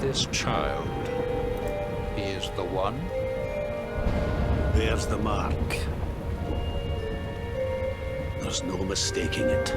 This child, he is the one? There's the mark. There's no mistaking it.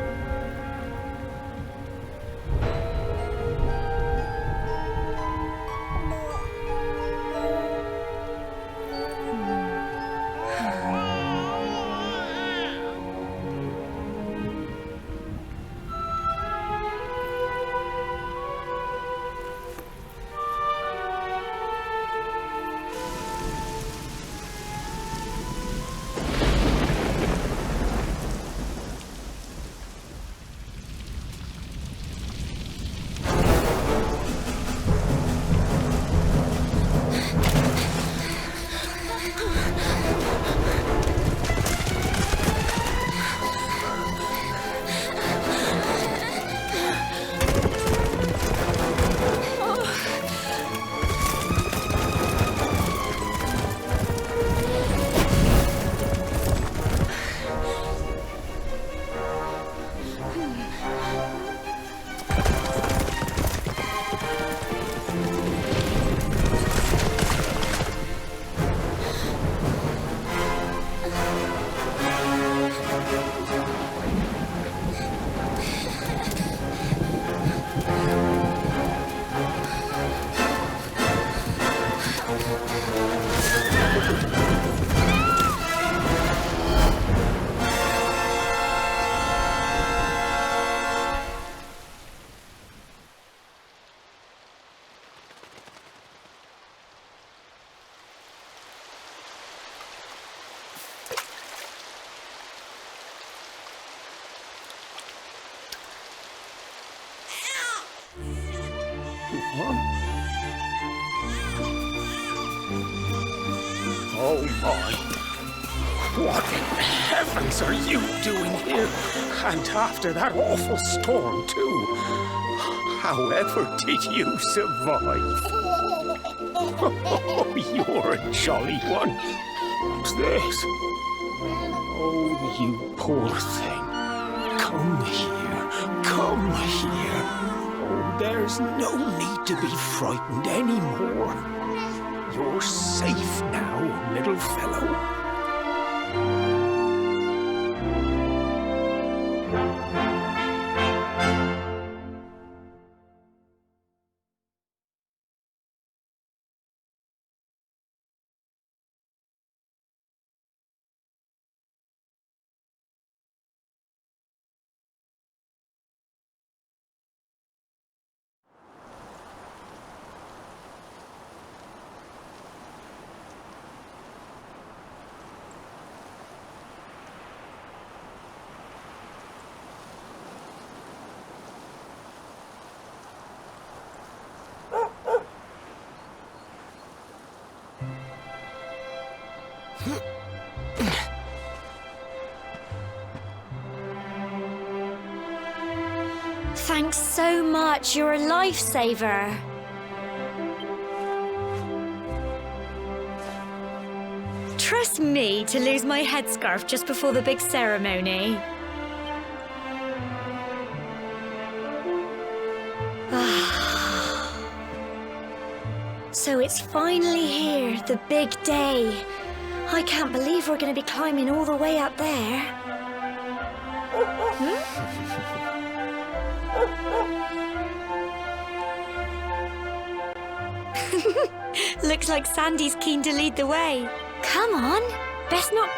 Oh my. What in heavens are you doing here? And after that awful storm, too. However did you survive? Oh, you're a jolly one. What's this? Oh, you poor thing. Come here. Come here. Oh, there's no need to be frightened anymore. You're safe now, little fellow. Thanks so much, you're a lifesaver. Trust me to lose my headscarf just before the big ceremony. So it's finally here, the big day. I can't believe we're going to be climbing all the way up there. Looks like Sandy's keen to lead the way. Come on, best not...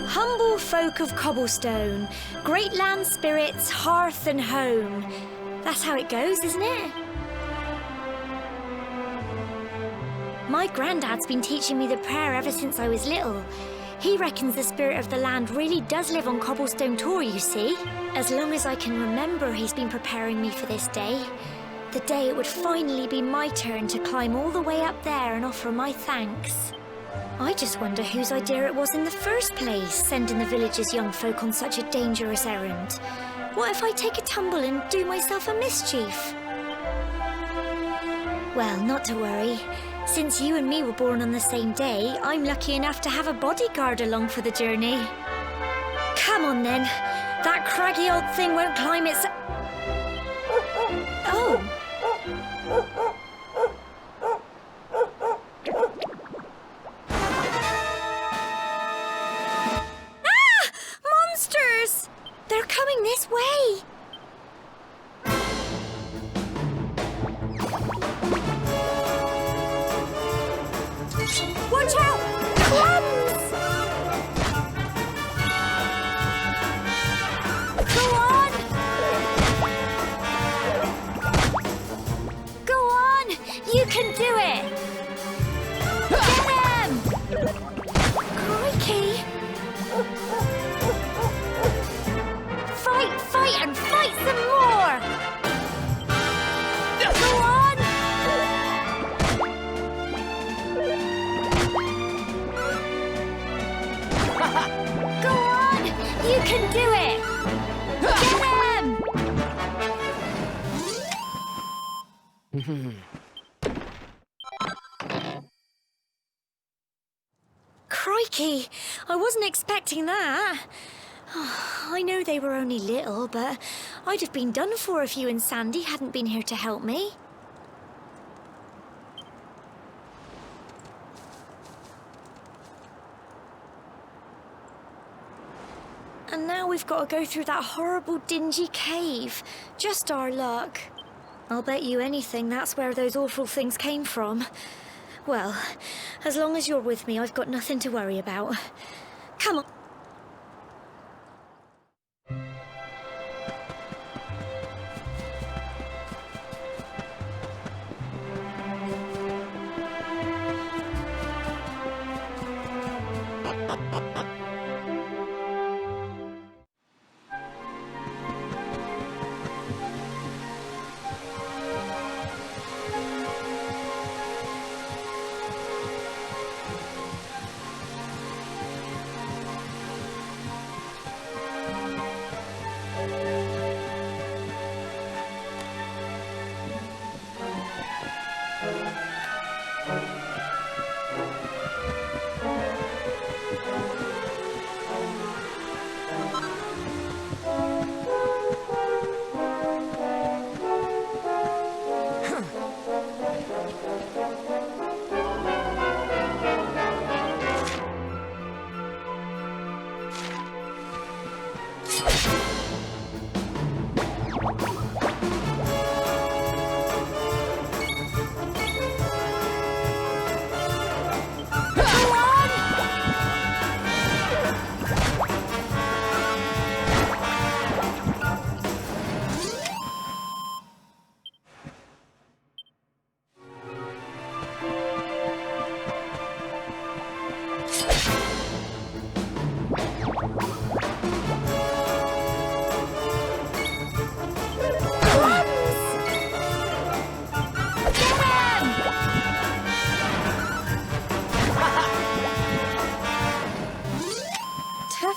Humble folk of cobblestone, great land spirits, hearth and home. That's how it goes, isn't it? My granddad's been teaching me the prayer ever since I was little. He reckons the spirit of the land really does live on Cobblestone Tor, you see. As long as I can remember, he's been preparing me for this day. The day it would finally be my turn to climb all the way up there and offer my thanks. I just wonder whose idea it was in the first place, sending the village's young folk on such a dangerous errand. What if I take a tumble and do myself a mischief? Well, not to worry. Since you and me were born on the same day, I'm lucky enough to have a bodyguard along for the journey. Come on then. That craggy old thing won't climb its... Oh! They're coming this way! Watch out! Clumps! Go on! Go on! You can do it! Get them! Crikey! Fight and fight some more! Go on! Go on! You can do it! Get him! Crikey! I wasn't expecting that. I know they were only little, but I'd have been done for if you and Sandy hadn't been here to help me. And now we've got to go through that horrible, dingy cave. Just our luck. I'll bet you anything that's where those awful things came from. Well, as long as you're with me, I've got nothing to worry about. Come on.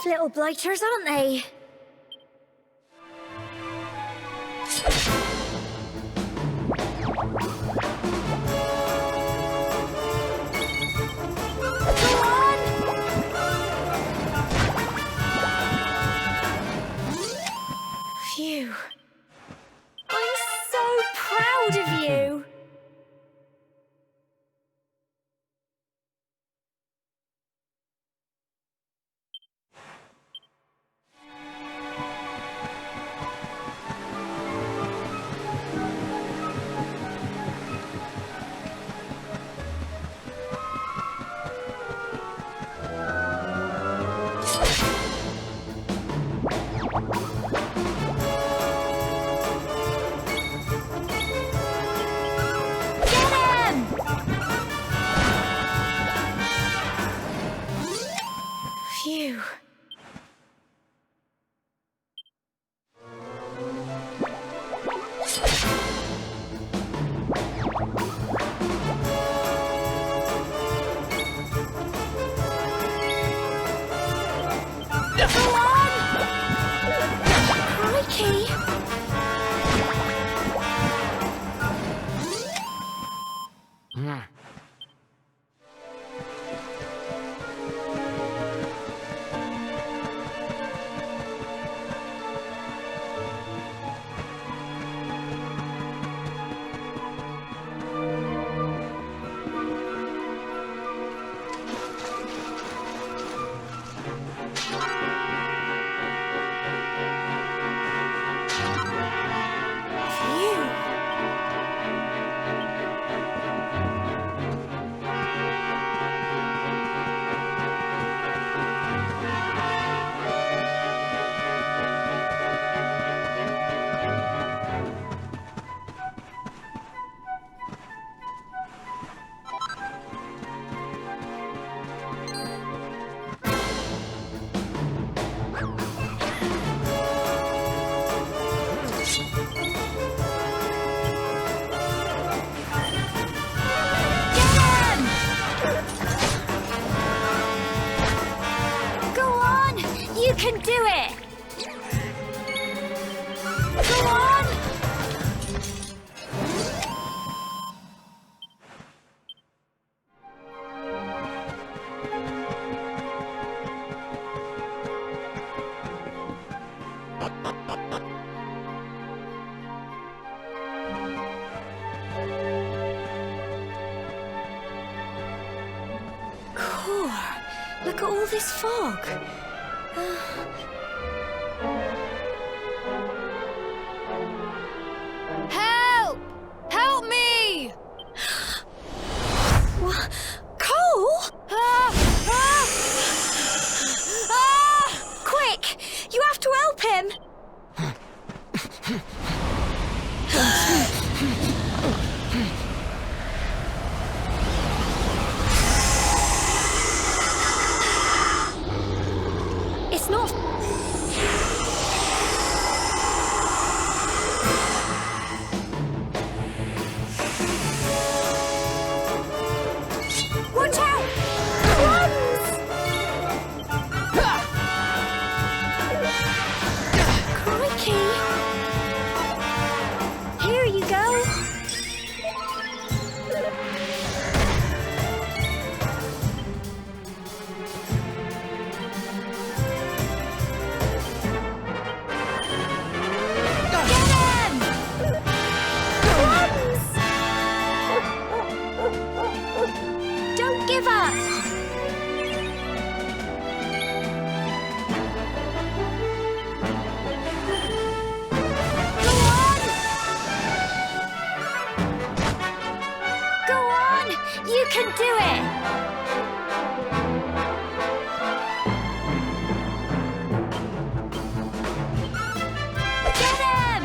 Little blighters, aren't they? Go on! can do it! Go on! Look at all this fog. Help! Help me! What? Cole? Quick! You have to help him! It's not... Watch out! Crumbs! Crikey! Here you go. Don't give up! Go on! Go on! You can do it! Get him!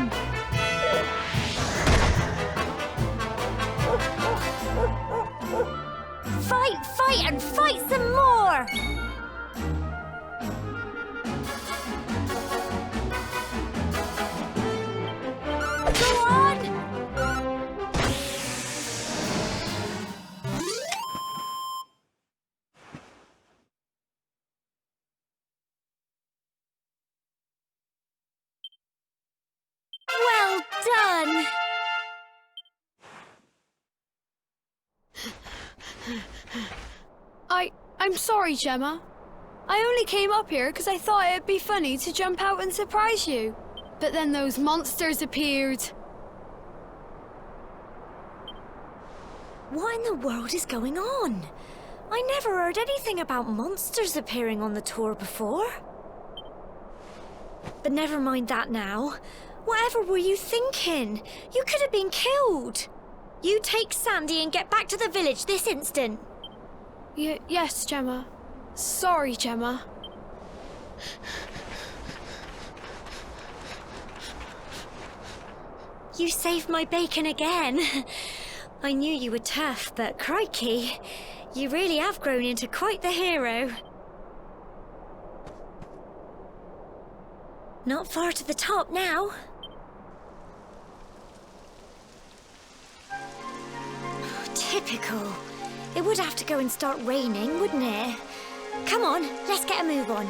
Fight, and fight some more! Go on! Well done! I'm sorry, Gemma. I only came up here because I thought it'd be funny to jump out and surprise you. But then those monsters appeared. What in the world is going on? I never heard anything about monsters appearing on the tour before. But never mind that now. Whatever were you thinking? You could have been killed. You take Sandy and get back to the village this instant. Yes, Gemma. Sorry, Gemma. You saved my bacon again. I knew you were tough, but crikey, you really have grown into quite the hero. Not far to the top now. Typical. It would have to go and start raining, wouldn't it? Come on, let's get a move on.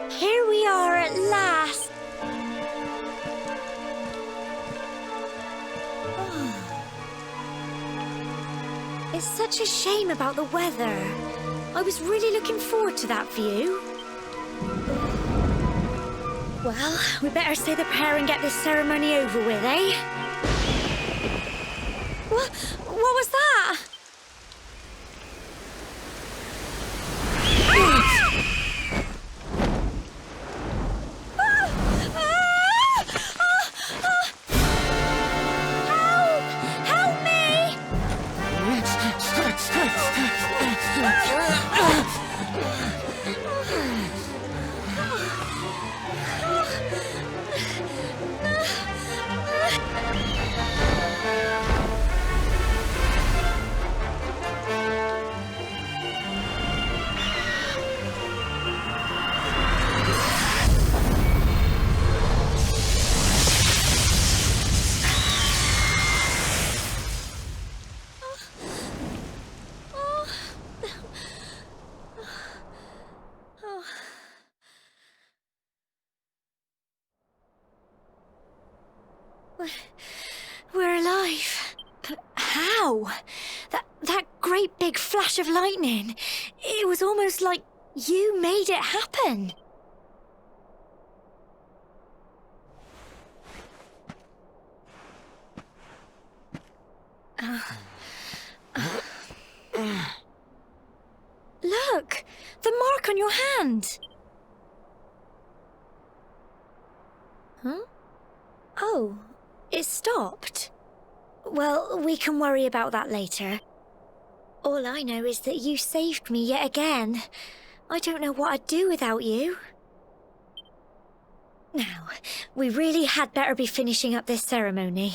Here we are at last. It's such a shame about the weather. I was really looking forward to that view. Well, we better say the prayer and get this ceremony over with, eh? What was that? Help me! We're alive. But how? That great big flash of lightning. It was almost like you made it happen. Look! The mark on your hand! Huh? Oh, it stopped. Well, we can worry about that later. All I know is that you saved me yet again. I don't know what I'd do without you. Now, we really had better be finishing up this ceremony.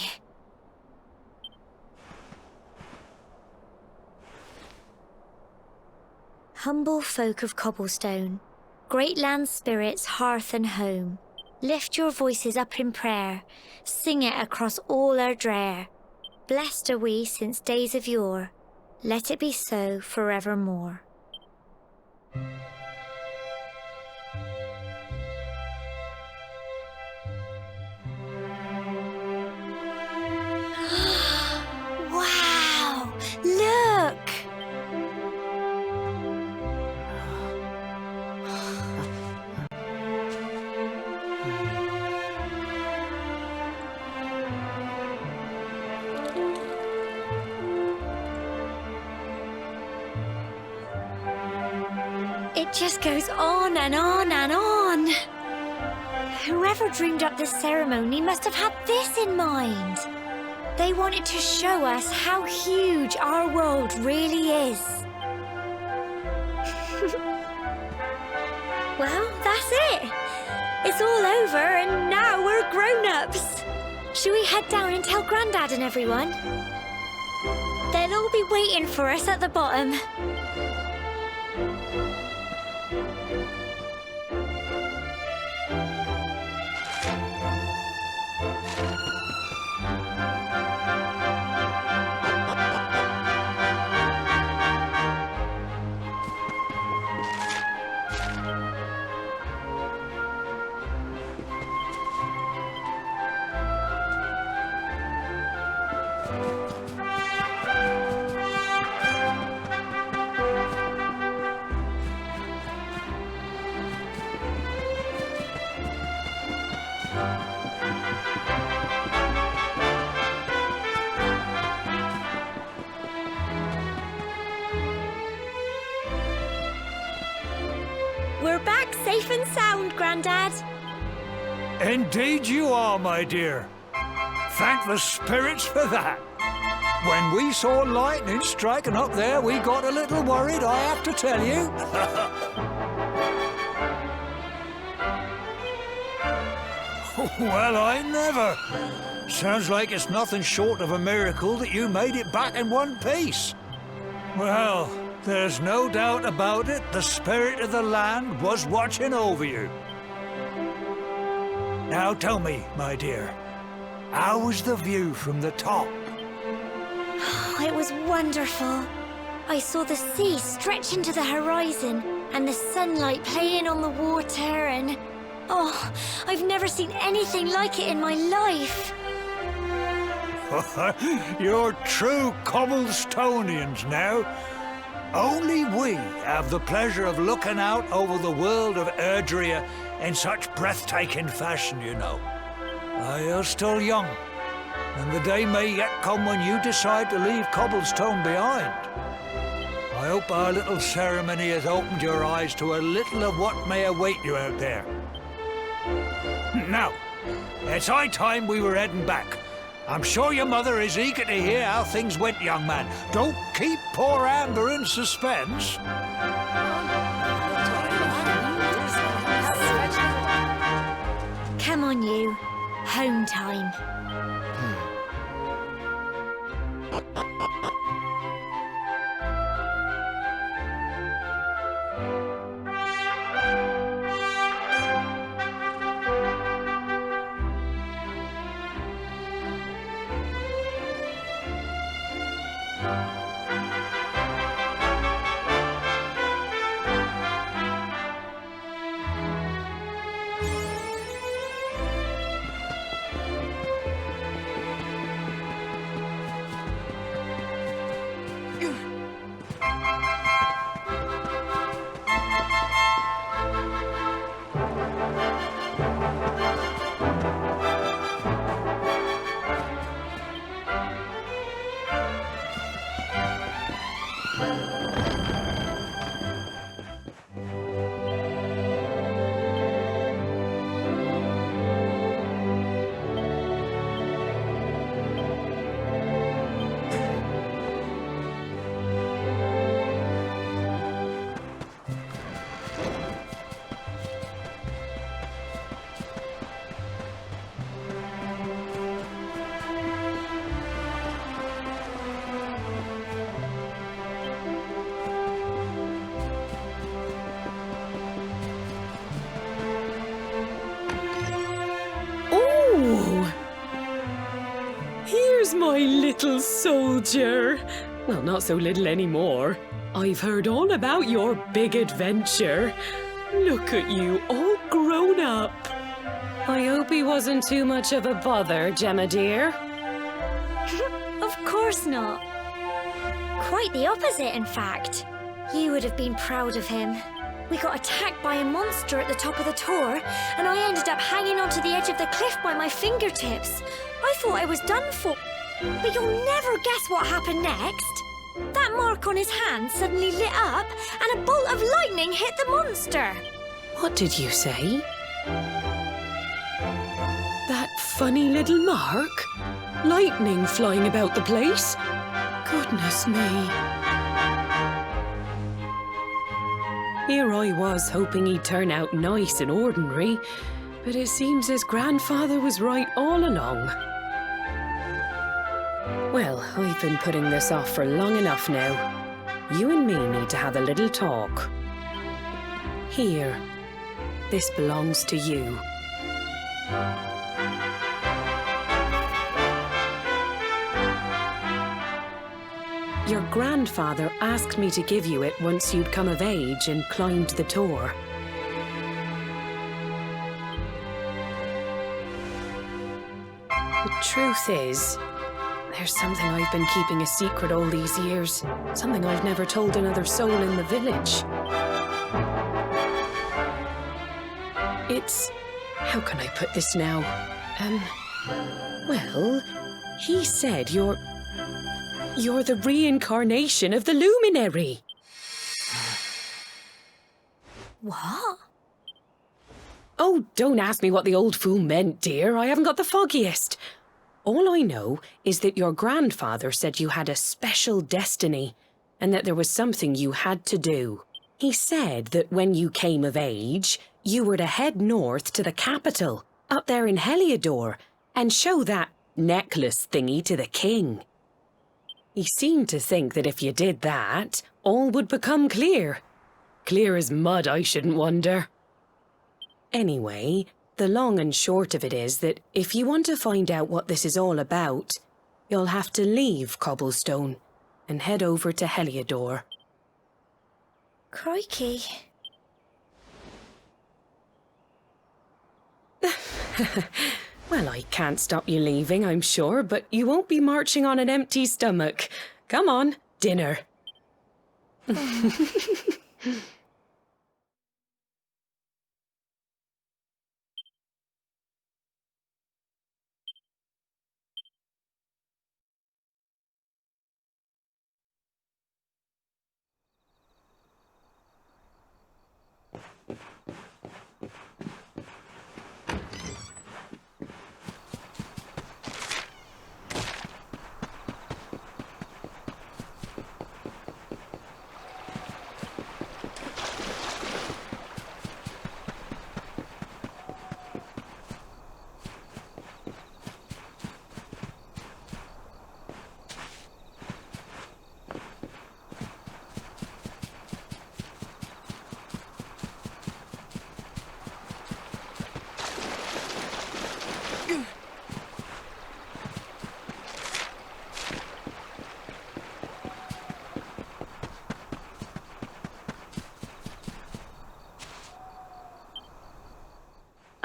Humble folk of Cobblestone, great land spirits, hearth and home, lift your voices up in prayer, sing it across all our drear. Blessed are we since days of yore, let it be so forevermore. Wow! Look! It just goes on and on and on. Whoever dreamed up this ceremony must have had this in mind. They wanted to show us how huge our world really is. Well, that's it. It's all over and now we're grown-ups. Should we head down and tell Grandad and everyone? They'll all be waiting for us at the bottom. We're back safe and sound, Grandad. Indeed you are, my dear. Thank the spirits for that. When we saw lightning striking up there, we got a little worried, I have to tell you. Well, I never. Sounds like it's nothing short of a miracle that you made it back in one piece. Well, there's no doubt about it, the spirit of the land was watching over you. Now tell me, my dear, how was the view from the top? It was wonderful. I saw the sea stretch into the horizon and the sunlight playing on the water and... Oh, I've never seen anything like it in my life. You're true Cobblestonians now. Only we have the pleasure of looking out over the world of Erdrea in such breathtaking fashion, you know. You're still young, and the day may yet come when you decide to leave Cobblestone behind. I hope our little ceremony has opened your eyes to a little of what may await you out there. Now, it's high time we were heading back. I'm sure your mother is eager to hear how things went, young man. Don't keep poor Amber in suspense. Come on, you. Home time. Here's my little soldier. Well, not so little anymore. I've heard all about your big adventure. Look at you, all grown up. I hope he wasn't too much of a bother, Gemma dear. Of course not. Quite the opposite, in fact. You would have been proud of him. We got attacked by a monster at the top of the tour, and I ended up hanging onto the edge of the cliff by my fingertips. I thought I was done for. But you'll never guess what happened next. That mark on his hand suddenly lit up, and a bolt of lightning hit the monster. What did you say? That funny little mark? Lightning flying about the place? Goodness me. Here I was hoping he'd turn out nice and ordinary, but it seems his grandfather was right all along. Well, I've been putting this off for long enough now. You and me need to have a little talk. Here, this belongs to you. Your grandfather asked me to give you it once you'd come of age and climbed the tour. The truth is, there's something I've been keeping a secret all these years. Something I've never told another soul in the village. It's... how can I put this now? Well, he said you're the reincarnation of the luminary. What? Oh, don't ask me what the old fool meant, dear. I haven't got the foggiest. All I know is that your grandfather said you had a special destiny and that there was something you had to do. He said that when you came of age, you were to head north to the capital, up there in Heliodor, and show that necklace thingy to the king. He seemed to think that if you did that, all would become clear. Clear as mud, I shouldn't wonder. Anyway, the long and short of it is that if you want to find out what this is all about, you'll have to leave Cobblestone and head over to Heliodor. Crikey. Well, I can't stop you leaving, I'm sure, but you won't be marching on an empty stomach. Come on, dinner.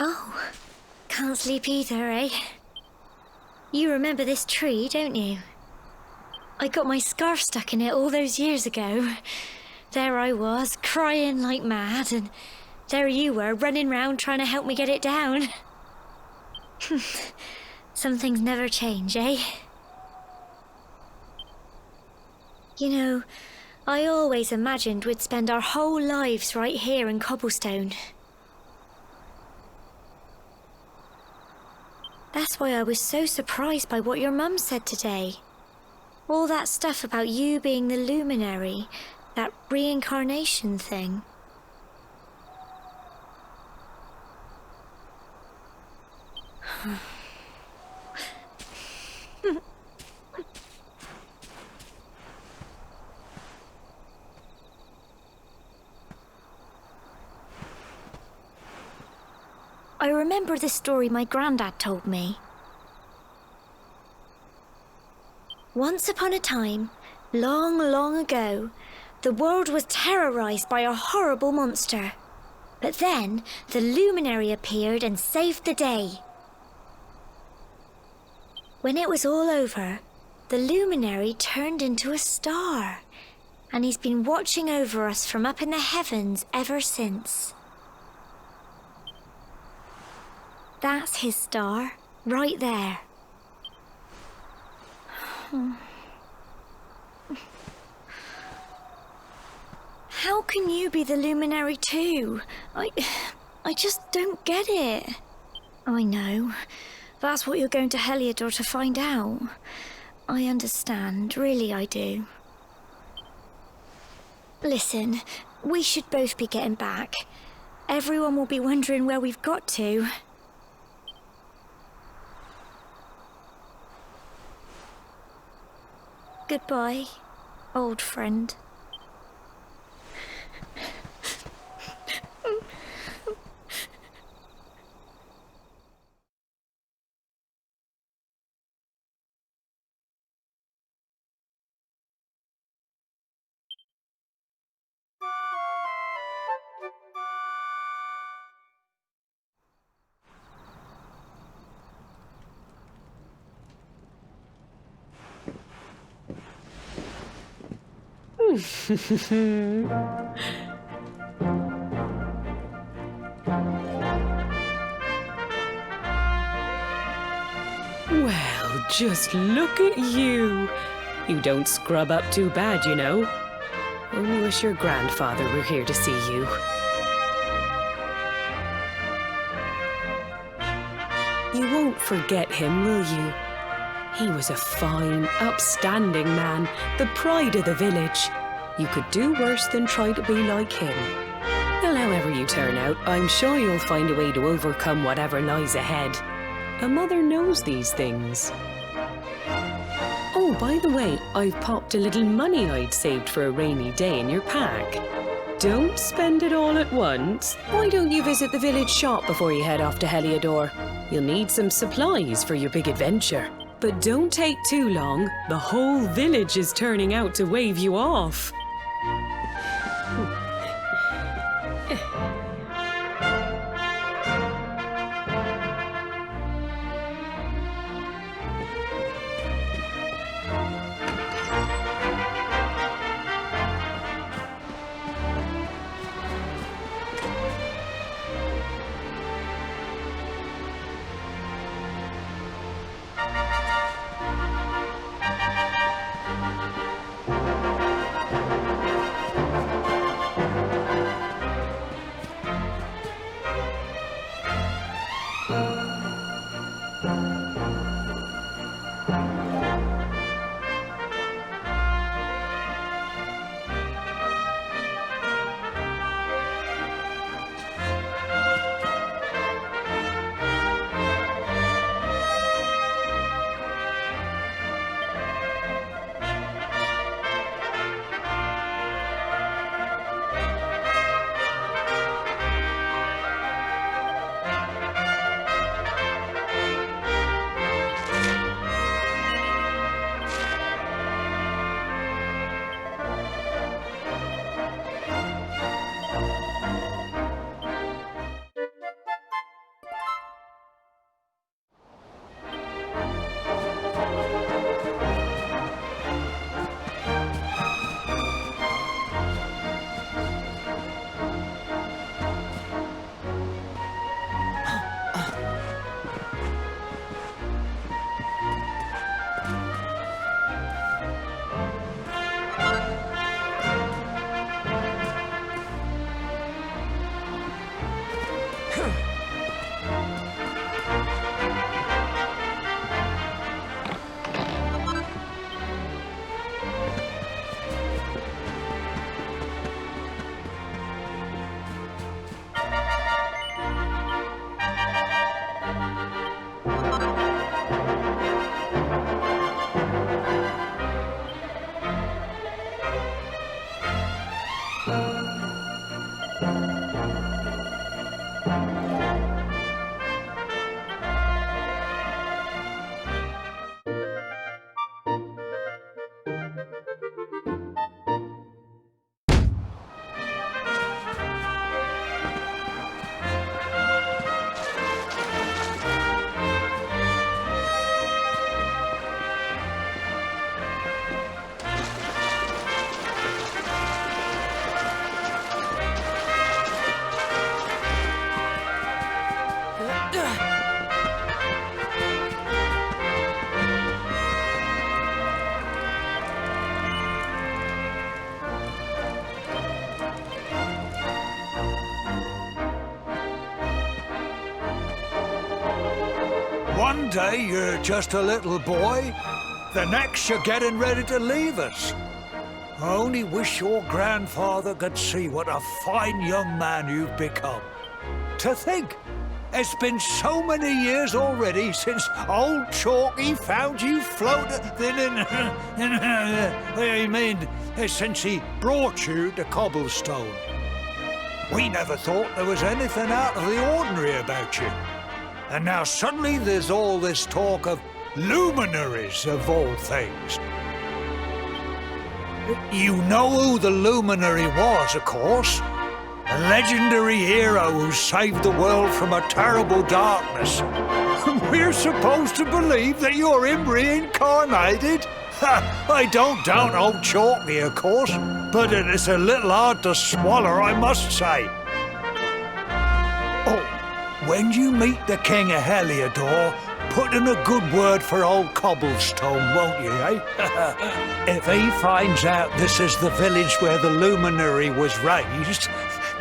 Oh, can't sleep either, eh? You remember this tree, don't you? I got my scarf stuck in it all those years ago. There I was, crying like mad, and there you were, running round trying to help me get it down. Some things never change, eh? You know, I always imagined we'd spend our whole lives right here in Cobblestone. That's why I was so surprised by what your mum said today. All that stuff about you being the luminary, that reincarnation thing. I remember the story my granddad told me. Once upon a time, long, long ago, the world was terrorized by a horrible monster. But then, the luminary appeared and saved the day. When it was all over, the luminary turned into a star, and he's been watching over us from up in the heavens ever since. That's his star, right there. How can you be the luminary too? I just don't get it. I know. That's what you're going to Heliodor to find out. I understand, really I do. Listen, we should both be getting back. Everyone will be wondering where we've got to. Goodbye, old friend. Well, just look at you. You don't scrub up too bad, you know. Only wish your grandfather were here to see you. You won't forget him, will you? He was a fine, upstanding man, the pride of the village. You could do worse than try to be like him. Well, however you turn out, I'm sure you'll find a way to overcome whatever lies ahead. A mother knows these things. Oh, by the way, I've popped a little money I'd saved for a rainy day in your pack. Don't spend it all at once. Why don't you visit the village shop before you head off to Heliodor? You'll need some supplies for your big adventure. But don't take too long. The whole village is turning out to wave you off. One day you're just a little boy, the next you're getting ready to leave us. I only wish your grandfather could see what a fine young man you've become. To think, it's been so many years already since old Chalky found you floating since he brought you to Cobblestone. We never thought there was anything out of the ordinary about you. And now suddenly there's all this talk of luminaries of all things. You know who the luminary was, of course. A legendary hero who saved the world from a terrible darkness. We're supposed to believe that you're him reincarnated? I don't doubt old Chalky, of course, but it's a little hard to swallow, I must say. Oh, when you meet the King of Heliodor, put in a good word for old Cobblestone, won't you, eh? If he finds out this is the village where the luminary was raised,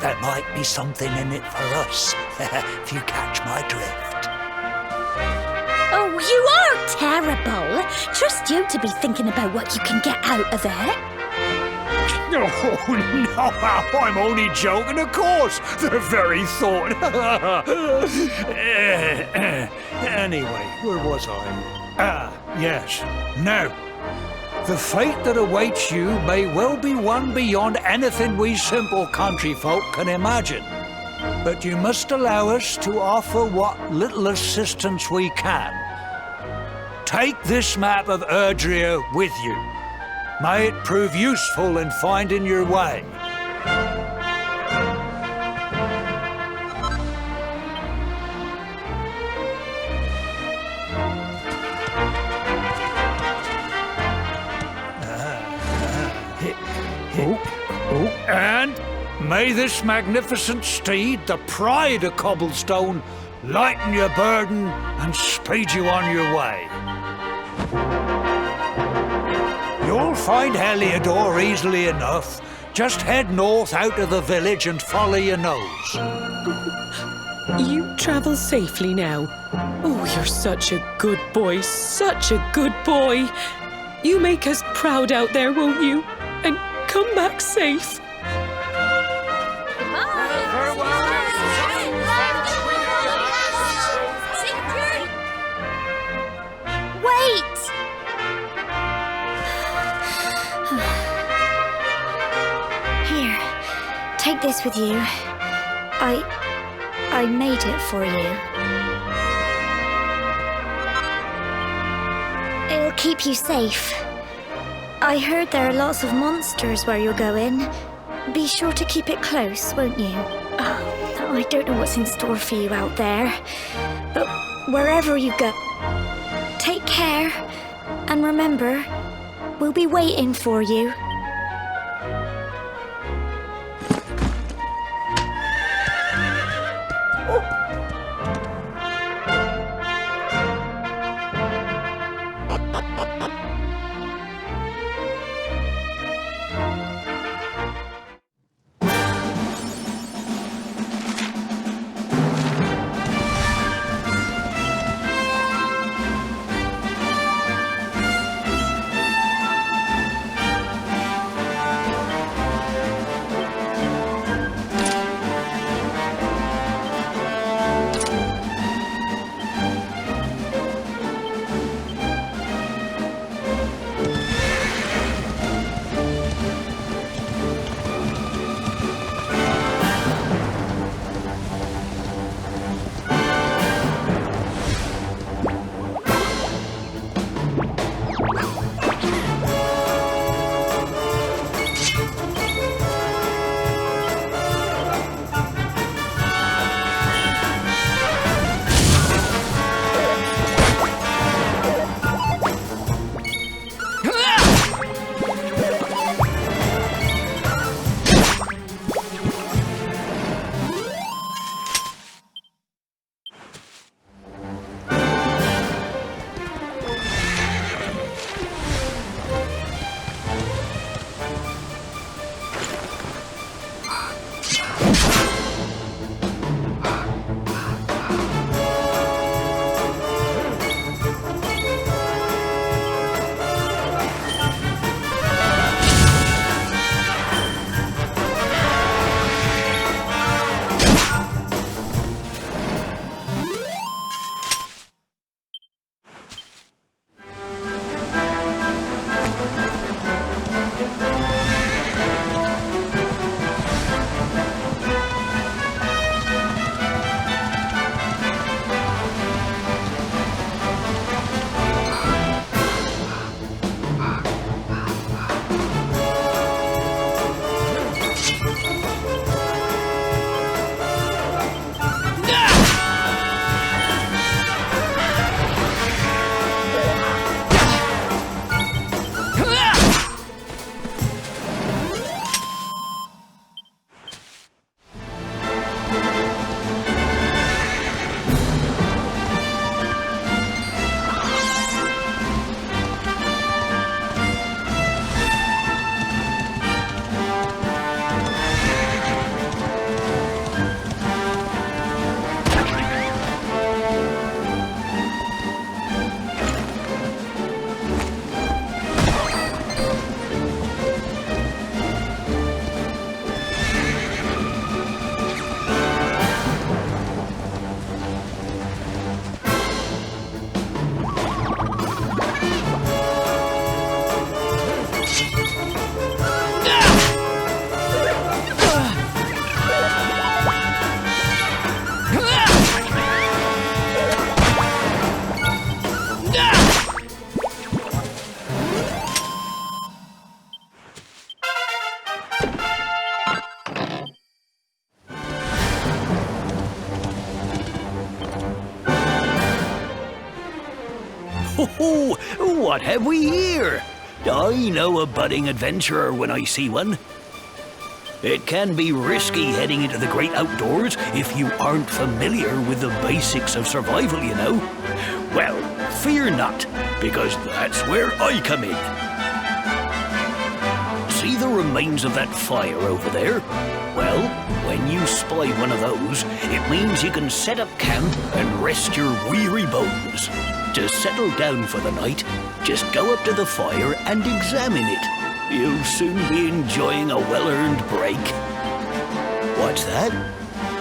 there might be something in it for us, if you catch my drift. Oh, you are terrible. Trust you to be thinking about what you can get out of it. Oh, no, I'm only joking, of course. The very thought. Anyway, where was I? Ah, yes. Now, the fate that awaits you may well be one beyond anything we simple country folk can imagine. But you must allow us to offer what little assistance we can. Take this map of Erdrea with you. May it prove useful in finding your way. And may this magnificent steed, the pride of Cobblestone, lighten your burden and speed you on your way. You'll find Heliodor easily enough. Just head north out of the village and follow your nose. You travel safely now. Oh, you're such a good boy, such a good boy. You make us proud out there, won't you? And come back safe. Wait! Here, take this with you. I made it for you. It'll keep you safe. I heard there are lots of monsters where you're going. Be sure to keep it close, won't you? Oh, I don't know what's in store for you out there. But wherever you go, take care. And remember, we'll be waiting for you. Oh, what have we here? I know a budding adventurer when I see one. It can be risky heading into the great outdoors if you aren't familiar with the basics of survival, you know. Well, fear not, because that's where I come in. See the remains of that fire over there? Well, when you spy one of those, it means you can set up camp and rest your weary bones. To settle down for the night, just go up to the fire and examine it. You'll soon be enjoying a well-earned break. What's that?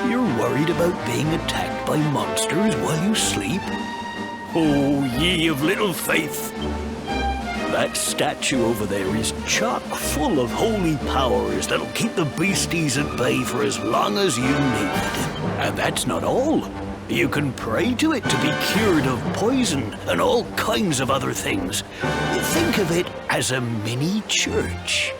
You're worried about being attacked by monsters while you sleep? Oh, ye of little faith! That statue over there is chock full of holy powers that'll keep the beasties at bay for as long as you need. And that's not all. You can pray to it to be cured of poison and all kinds of other things. Think of it as a mini church.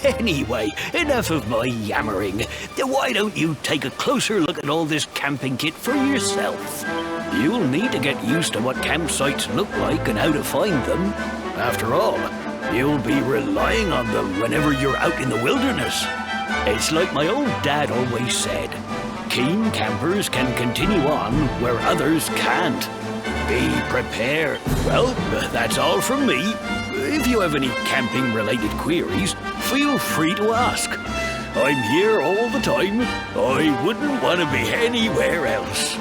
Anyway, enough of my yammering. Why don't you take a closer look at all this camping kit for yourself? You'll need to get used to what campsites look like and how to find them. After all, you'll be relying on them whenever you're out in the wilderness. It's like my old dad always said, keen campers can continue on where others can't. Be prepared. Well, that's all from me. If you have any camping-related queries, feel free to ask. I'm here all the time. I wouldn't want to be anywhere else.